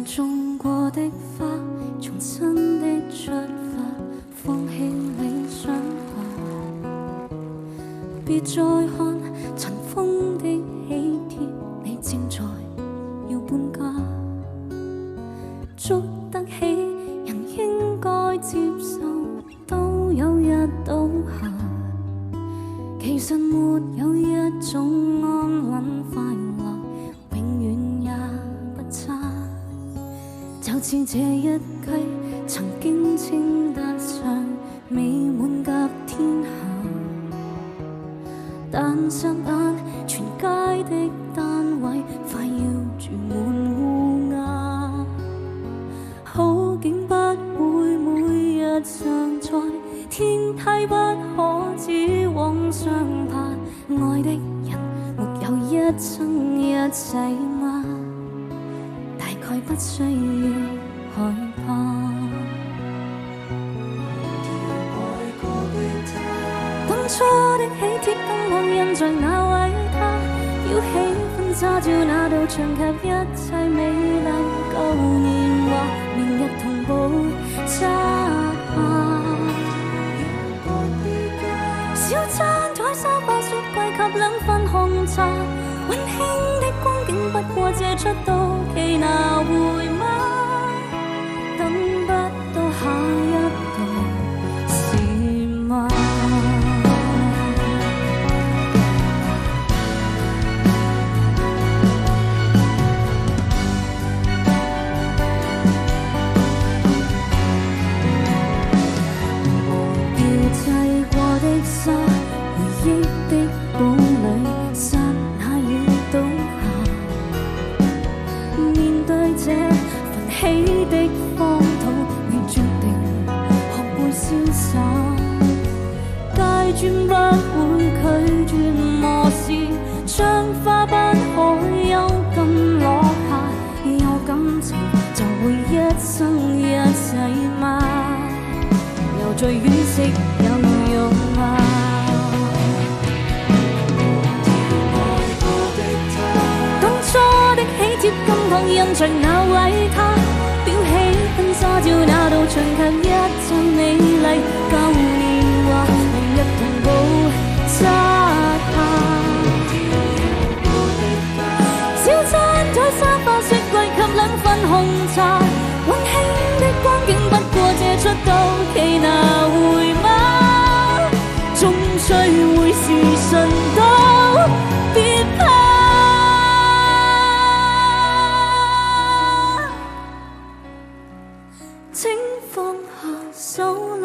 種過的花，重新的出發，放棄理想吧。別再看塵封的喜帖，你正在要搬家。捉得起人應該接受，都有日倒下。其實沒有一種安穩快樂，永遠也不差。就似這一區曾經稱得上美滿甲天下，但霎眼全街的單位快要住滿烏鴉。好景不會每日常在，天梯不可只往上爬。愛的人沒有一生一世嗎？大概不需要害怕。當初的喜帖更忘印象那位他，表喜婚紗照那道牆及一切美麗舊年華，明日同步摘下。小餐台沙發雪櫃及兩份紅茶，溫馨的光景不過借出到期拿回嗎？等不到下一個是嗎？掉砌過的沙，回憶的堡壘，剎那已倒下。面對這份喜的荒土，已注定學會瀟灑。階磚不會拒絕磨蝕，將花不可幽禁落下。有感情就會一生一世嗎？又再惋惜有用嗎？當初的喜帖更旁印象那位他，裱起婚紗照那道牆及一切美麗舊年華，明日同步摘下。小餐台沙發雪櫃及兩份紅茶，溫馨的光景不過借出到期拿回嗎？終須會是神都別怕。請放下手